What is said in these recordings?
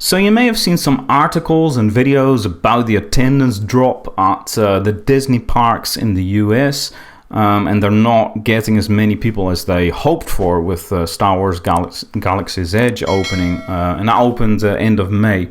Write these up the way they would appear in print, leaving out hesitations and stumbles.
So you may have seen some articles and videos about the attendance drop at the Disney parks in the US, and they're not getting as many people as they hoped for with Star Wars Galaxy's Edge opening, and that opened end of May.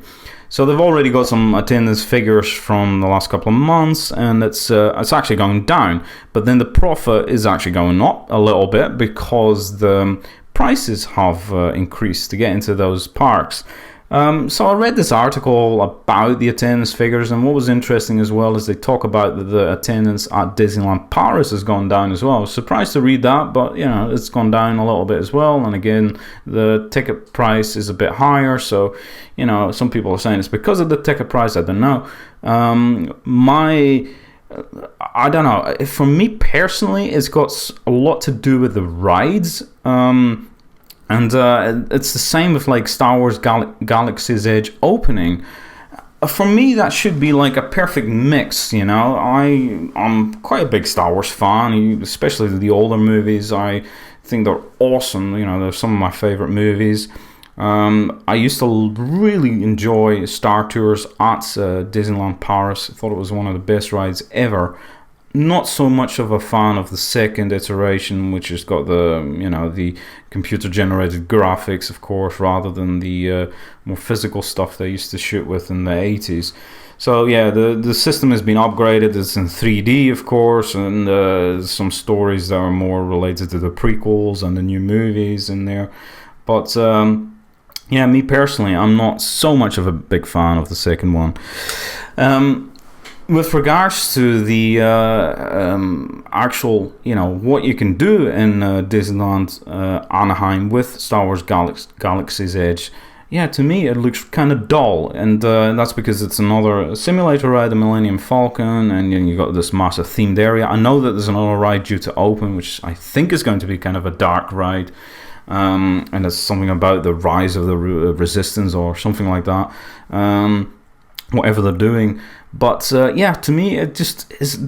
So they've already got some attendance figures from the last couple of months, and it's actually going down. But then the profit is actually going up a little bit because the prices have increased to get into those parks. So I read this article about the attendance figures, and what was interesting as well is they talk about the attendance at Disneyland Paris has gone down as well. I was surprised to read that, but it's gone down a little bit as well. And again, the ticket price is a bit higher, so some people are saying it's because of the ticket price. I don't know. I don't know. For me personally, it's got a lot to do with the rides. And it's the same with like Star Wars Galaxy's Edge opening. For me, that should be like a perfect mix, I'm quite a big Star Wars fan, especially the older movies. I think they're awesome. They're some of my favorite movies. I used to really enjoy Star Tours at Disneyland Paris. I thought it was one of the best rides ever. Not so much of a fan of the second iteration, which has got the computer-generated graphics, of course, rather than the more physical stuff they used to shoot with in the 80s. So yeah, the system has been upgraded. It's in 3D, of course, and some stories that are more related to the prequels and the new movies in there. But yeah, me personally, I'm not so much of a big fan of the second one. With regards to the actual, what you can do in Disneyland Anaheim with Star Wars Galaxy's Edge, yeah, to me it looks kind of dull, and that's because it's another simulator ride, the Millennium Falcon, and you got this massive themed area. I know that there's another ride due to open, which I think is going to be kind of a dark ride, and it's something about the rise of the resistance or something like that. Whatever they're doing. But yeah, to me it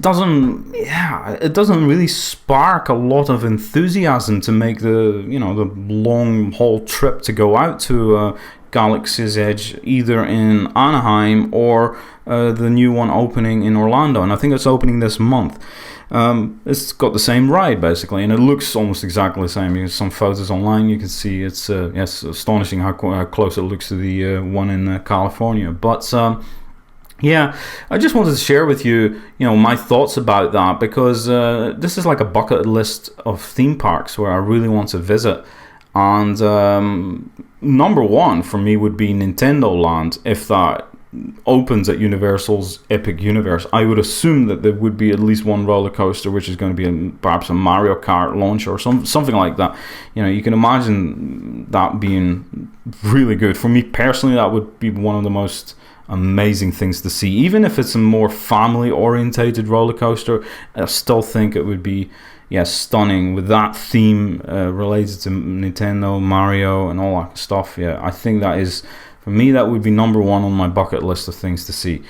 doesn't really spark a lot of enthusiasm to make the the long haul trip to go out to Galaxy's Edge, either in Anaheim or the new one opening in Orlando, and I think it's opening this month. It's got the same ride basically, and it looks almost exactly the same. You have some photos online, you can see it's astonishing how close it looks to the one in California. But yeah, I just wanted to share with you, my thoughts about that, because this is like a bucket list of theme parks where I really want to visit. And number one for me would be Nintendo Land. If that opens at Universal's Epic Universe, I would assume that there would be at least one roller coaster, which is going to be perhaps a Mario Kart launch or something like that. You can imagine that being really good. For me personally, that would be one of the most amazing things to see. Even if it's a more family orientated roller coaster, I still think it would be stunning with that theme related to Nintendo, Mario, and all that stuff. I think that is, for me, that would be number one on my bucket list of things to see.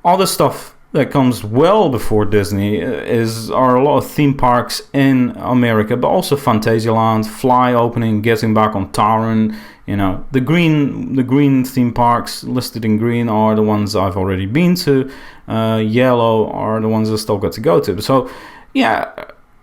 Other stuff that comes well before Disney are a lot of theme parks in America, but also Phantasialand, Fly opening, getting back on Taron. The green theme parks listed in green are the ones I've already been to. Yellow are the ones I still got to go to. So yeah,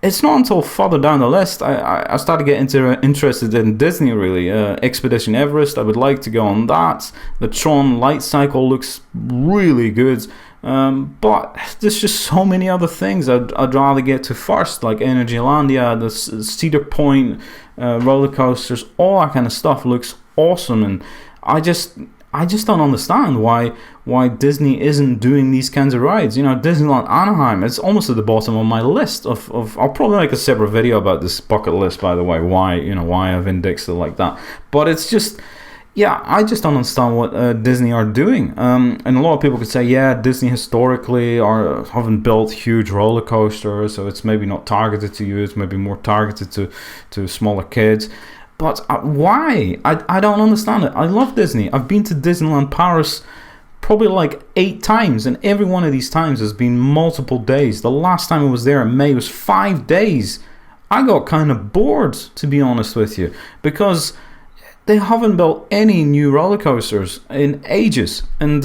it's not until further down the list I started getting interested in Disney, really. Expedition Everest, I would like to go on that. The Tron Light Cycle looks really good. But there's just so many other things I'd rather get to first, like Energylandia, the Cedar Point roller coasters, all that kind of stuff looks awesome, and I just don't understand why Disney isn't doing these kinds of rides. Disneyland Anaheim, it's almost at the bottom of my list of I'll probably make a separate video about this bucket list, by the way, why I've indexed it like that. But it's just, yeah, I just don't understand what Disney are doing. And a lot of people could say, yeah, Disney historically haven't built huge roller coasters, so it's maybe not targeted to you, it's maybe more targeted to smaller kids. But why? I don't understand it. I love Disney. I've been to Disneyland Paris probably like 8 times, and every one of these times has been multiple days. The last time I was there in May was 5 days. I got kind of bored, to be honest with you, because they haven't built any new roller coasters in ages. And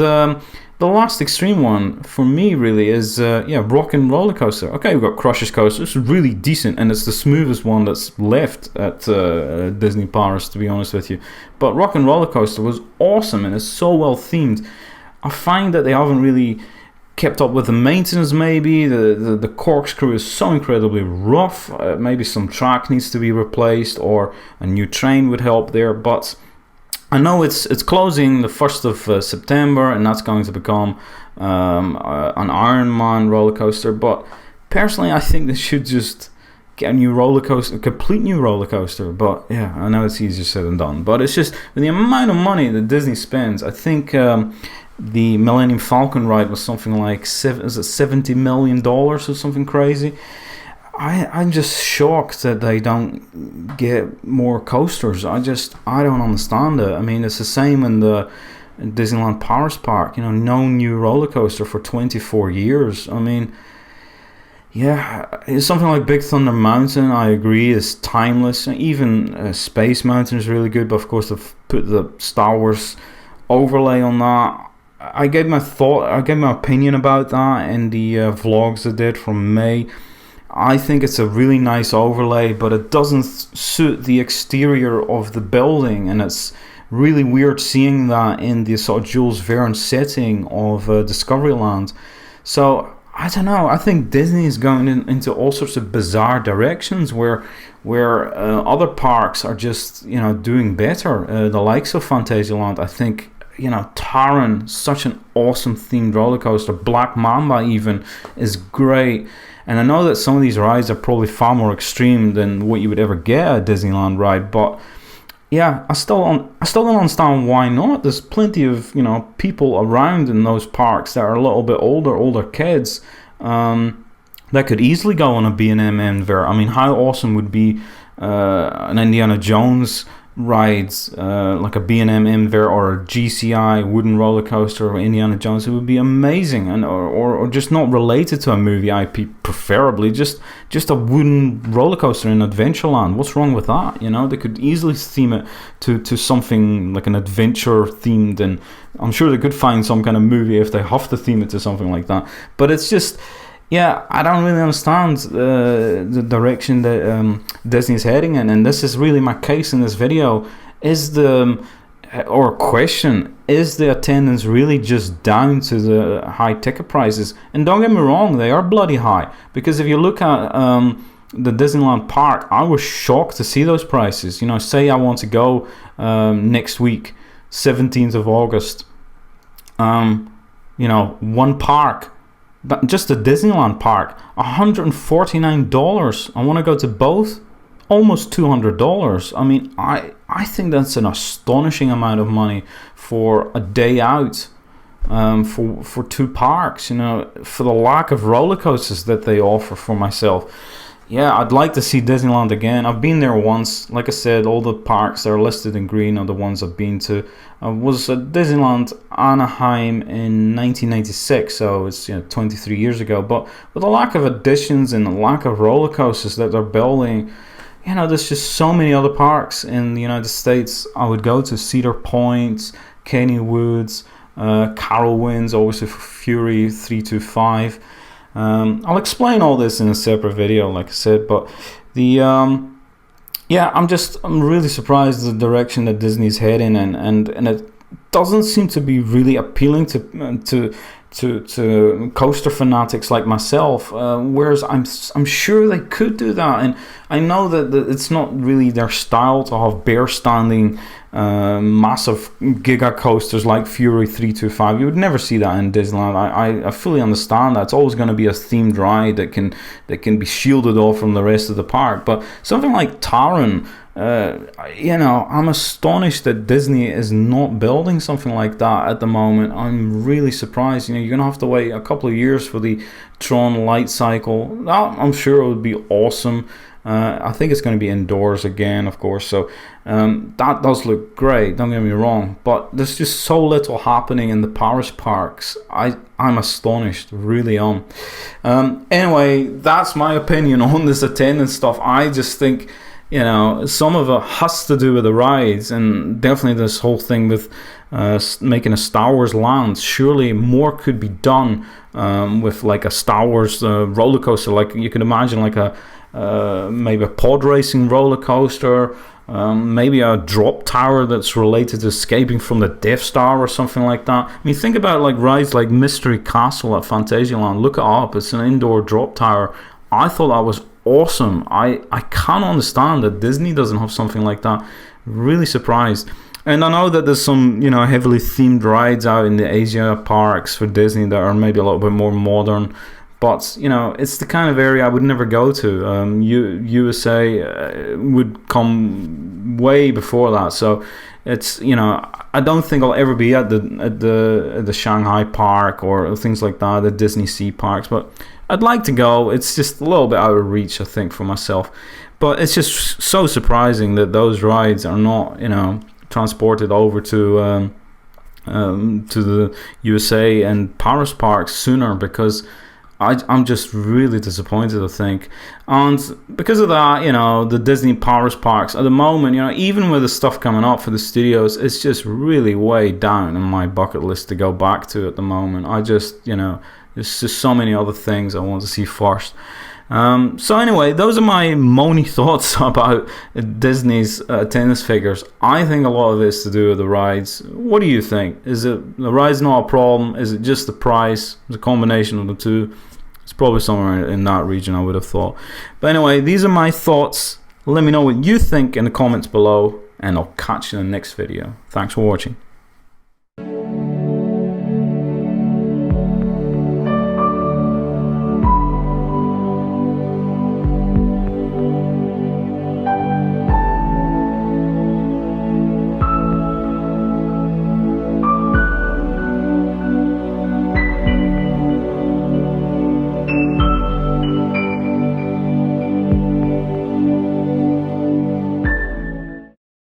the last extreme one for me really is Rock and Roller Coaster. Okay, we've got Crush's Coaster. It's really decent, and it's the smoothest one that's left at Disney Paris, to be honest with you. But Rock and Roller Coaster was awesome, and it's so well themed. I find that they haven't really kept up with the maintenance. Maybe the corkscrew is so incredibly rough. Maybe some track needs to be replaced, or a new train would help there. But I know it's closing the 1st of September, and that's going to become an Ironman roller coaster. But personally, I think they should just get a new roller coaster, a complete new roller coaster. But yeah, I know it's easier said than done. But it's just, with the amount of money that Disney spends, I think the Millennium Falcon ride was something like $70 million or something crazy. I'm just shocked that they don't get more coasters. I don't understand it. I mean, it's the same in the Disneyland Paris park. No new roller coaster for 24 years. I mean, yeah, it's something like Big Thunder Mountain. I agree, is timeless. Even Space Mountain is really good, but of course they've put the Star Wars overlay on that. I gave my opinion about that in the vlogs I did from May. I think it's a really nice overlay, but it doesn't suit the exterior of the building, and it's really weird seeing that in the sort of Jules Verne setting of Discoveryland. So I don't know. I think Disney is going into all sorts of bizarre directions where other parks are just doing better. The likes of Fantasyland, I think. Taron, such an awesome themed roller coaster. Black Mamba even is great. And I know that some of these rides are probably far more extreme than what you would ever get at a Disneyland ride, but yeah, I still don't understand why not. There's plenty of people around in those parks that are a little bit older kids that could easily go on a B&M there. I mean, how awesome would be an Indiana Jones rides, like a B&M there, or a GCI wooden roller coaster or Indiana Jones? It would be amazing. And or just not related to a movie IP, preferably just a wooden roller coaster in Adventureland. What's wrong with that? They could easily theme it to something like an adventure themed, and I'm sure they could find some kind of movie if they have to theme it to something like that. But it's just, yeah, I don't really understand the direction that Disney's heading in, and this is really my case in this video. Is the attendance really just down to the high ticket prices? And don't get me wrong, they are bloody high, because if you look at the Disneyland park, I was shocked to see those prices. Say I want to go next week, 17th of August, one park, just the Disneyland park, $149. I want to go to both, almost $200. I mean, I think that's an astonishing amount of money for a day out, for two parks, for the lack of roller coasters that they offer for myself. Yeah, I'd like to see Disneyland again. I've been there once. Like I said, all the parks that are listed in green are the ones I've been to. I was at Disneyland Anaheim in 1996, so it's 23 years ago. But with the lack of additions and the lack of roller coasters that they're building, there's just so many other parks in the United States I would go to. Cedar Point, Kennywood, Carowinds, obviously for Fury 325. I'll explain all this in a separate video, like I said, but I'm really surprised the direction that Disney's heading, and it doesn't seem to be really appealing to coaster fanatics like myself. Whereas I'm sure they could do that, and I know that it's not really their style to have bare standing massive giga coasters like Fury 325. You would never see that in Disneyland. I fully understand that. It's always going to be a themed ride that can be shielded off from the rest of the park. But something like Taron, I'm astonished that Disney is not building something like that at the moment. I'm really surprised. You're going to have to wait a couple of years for the Tron Light Cycle. I'm sure it would be awesome. I think it's going to be indoors again, of course, so that does look great, don't get me wrong, but there's just so little happening in the Paris parks. I'm astonished, really am. Anyway, that's my opinion on this attendance stuff. I just think you know, some of it has to do with the rides, and definitely this whole thing with making a Star Wars land. Surely more could be done with like a Star Wars roller coaster. Like you can imagine, like a maybe a pod racing roller coaster, maybe a drop tower that's related to escaping from the Death Star or something like that. I mean, think about like rides like Mystery Castle at Fantasyland. Look it up. It's an indoor drop tower. I thought that was awesome. I can't understand that Disney doesn't have something like that. Really surprised. And I know that there's some, you know, heavily themed rides out in the Asia parks for Disney that are maybe a little bit more modern. But, you know, it's the kind of area I would never go to. USA would come way before that. So it's, you know, I don't think I'll ever be at the Shanghai park or things like that, the Disney Sea parks. But I'd like to go. It's just a little bit out of reach, I think, for myself. But it's just so surprising that those rides are not, you know, transported over to the USA and Paris parks sooner, because I'm just really disappointed, I think. And because of that, you know, the Disney Paris parks at the moment, you know, even with the stuff coming up for the studios, it's just really way down on my bucket list to go back to at the moment. I just, you know, there's just so many other things I want to see first. So anyway, those are my moany thoughts about Disney's attendance figures. I think a lot of this to do with the rides. What do you think? Is it the rides not a problem? Is it just the price? It's a combination of the two. It's probably somewhere in that region, I would have thought. But anyway, these are my thoughts. Let me know what you think in the comments below, and I'll catch you in the next video. Thanks for watching.